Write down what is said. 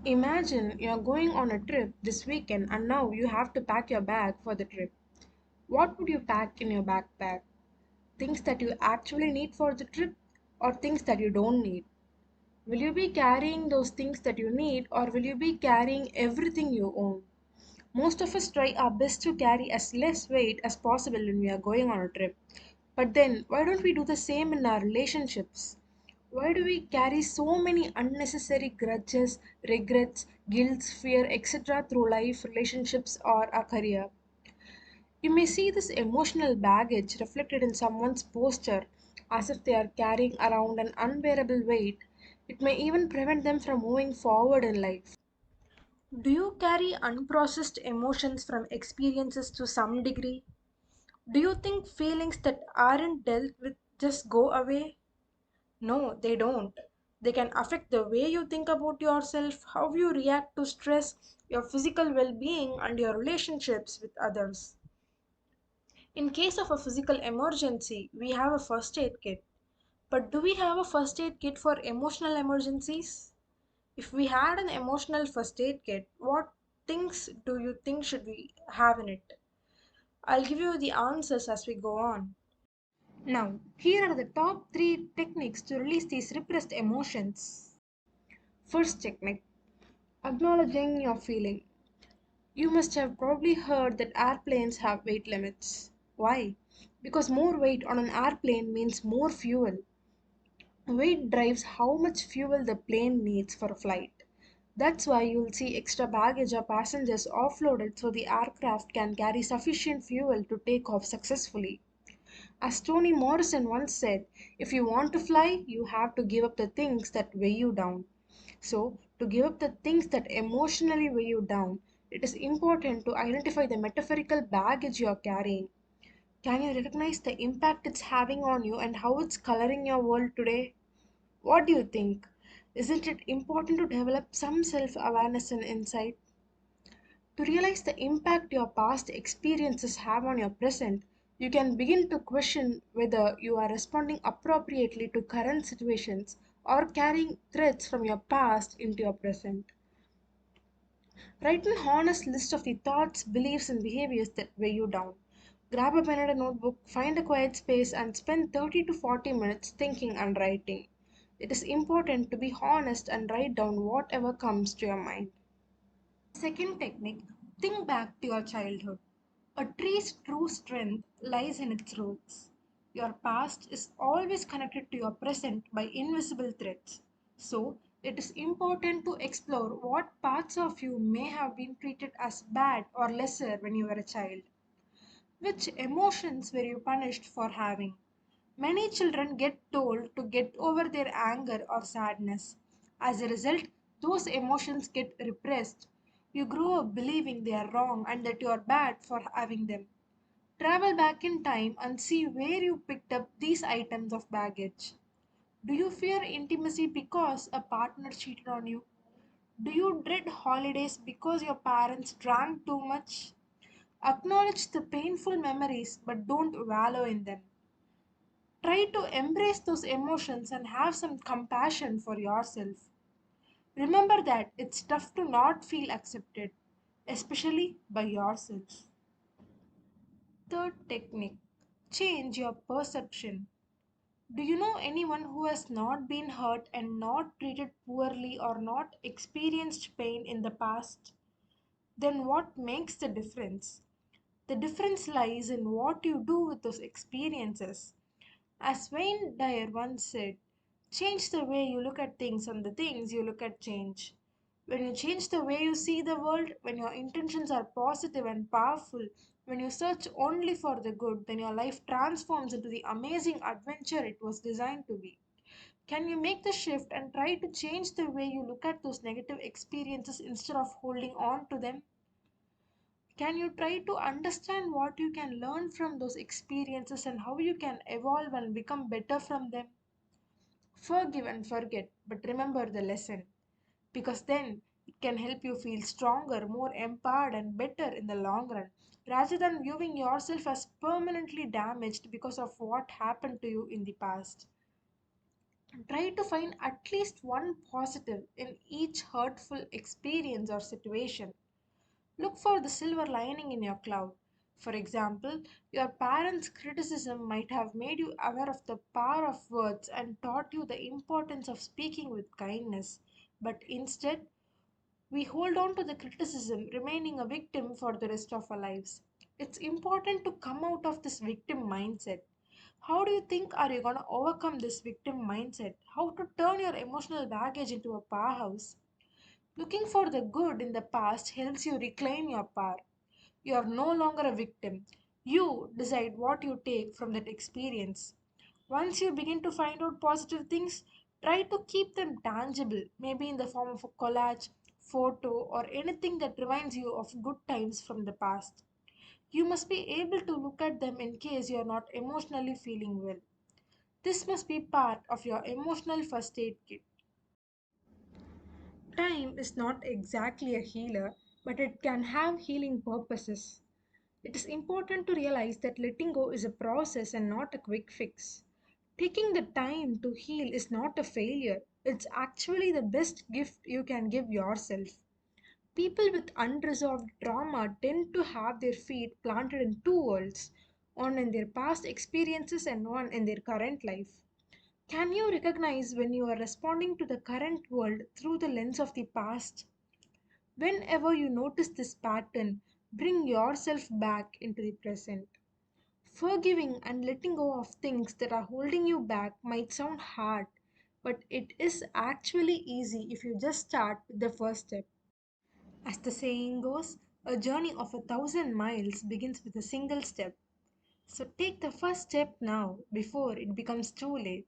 Imagine you're going on a trip this weekend and now you have to pack your bag for the trip. What would you pack in your backpack? Things that you actually need for the trip or things that you don't need? Will you be carrying those things that you need or will you be carrying everything you own? Most of us try our best to carry as less weight as possible when we are going on a trip. But then, why don't we do the same in our relationships? Why do we carry so many unnecessary grudges, regrets, guilt, fear, etc. through life, relationships, or our career? You may see this emotional baggage reflected in someone's posture as if they are carrying around an unbearable weight. It may even prevent them from moving forward in life. Do you carry unprocessed emotions from experiences to some degree? Do you think feelings that aren't dealt with just go away? No, they don't. They can affect the way you think about yourself, how you react to stress, your physical well being, and your relationships with others. In case of a physical emergency, we have a first aid kit. But do we have a first aid kit for emotional emergencies? If we had an emotional first aid kit, what things do you think should we have in it? I'll give you the answers as we go on. Now, here are the top 3 techniques to release these repressed emotions. First technique, acknowledging your feeling. You must have probably heard that airplanes have weight limits. Why? Because more weight on an airplane means more fuel. Weight drives how much fuel the plane needs for a flight. That's why you'll see extra baggage or passengers offloaded so the aircraft can carry sufficient fuel to take off successfully. As Toni Morrison once said, if you want to fly, you have to give up the things that weigh you down. So, to give up the things that emotionally weigh you down, it is important to identify the metaphorical baggage you are carrying. Can you recognize the impact it's having on you and how it's coloring your world today? What do you think? Isn't it important to develop some self awareness and insight? To realize the impact your past experiences have on your present, you can begin to question whether you are responding appropriately to current situations or carrying threads from your past into your present. Write an honest list of the thoughts, beliefs, and behaviors that weigh you down. Grab a pen and a notebook, find a quiet space, and spend 30 to 40 minutes thinking and writing. It is important to be honest and write down whatever comes to your mind. Second technique, think back to your childhood. A tree's true strength lies in its roots. Your past is always connected to your present by invisible threads. So, it is important to explore what parts of you may have been treated as bad or lesser when you were a child. Which emotions were you punished for having? Many children get told to get over their anger or sadness. As a result, those emotions get repressed. You grow up believing they are wrong and that you are bad for having them. Travel back in time and see where you picked up these items of baggage. Do you fear intimacy because a partner cheated on you? Do you dread holidays because your parents drank too much? Acknowledge the painful memories but don't wallow in them. Try to embrace those emotions and have some compassion for yourself. Remember that it's tough to not feel accepted, especially by yourself. Third technique, change your perception. Do you know anyone who has not been hurt and not treated poorly or not experienced pain in the past? Then what makes the difference? The difference lies in what you do with those experiences. As Wayne Dyer once said, change the way you look at things and the things you look at change. When you change the way you see the world, when your intentions are positive and powerful, when you search only for the good, then your life transforms into the amazing adventure it was designed to be. Can you make the shift and try to change the way you look at those negative experiences instead of holding on to them? Can you try to understand what you can learn from those experiences and how you can evolve and become better from them? Forgive and forget, but remember the lesson, because then it can help you feel stronger, more empowered, and better in the long run, rather than viewing yourself as permanently damaged because of what happened to you in the past. Try to find at least one positive in each hurtful experience or situation. Look for the silver lining in your cloud. For example, your parents' criticism might have made you aware of the power of words and taught you the importance of speaking with kindness. But instead, we hold on to the criticism, remaining a victim for the rest of our lives. It's important to come out of this victim mindset. How do you think are you going to overcome this victim mindset? How to turn your emotional baggage into a powerhouse? Looking for the good in the past helps you reclaim your power. You are no longer a victim. You decide what you take from that experience. Once you begin to find out positive things, try to keep them tangible, maybe in the form of a collage, photo, or anything that reminds you of good times from the past. You must be able to look at them in case you are not emotionally feeling well. This must be part of your emotional first aid kit. Time is not exactly a healer, but it can have healing purposes. It is important to realize that letting go is a process and not a quick fix. Taking the time to heal is not a failure, it's actually the best gift you can give yourself. People with unresolved trauma tend to have their feet planted in two worlds, one in their past experiences and one in their current life. Can you recognize when you are responding to the current world through the lens of the past? Whenever you notice this pattern, bring yourself back into the present. Forgiving and letting go of things that are holding you back might sound hard, but it is actually easy if you just start with the first step. As the saying goes, a journey of 1,000 miles begins with a single step. So take the first step now before it becomes too late.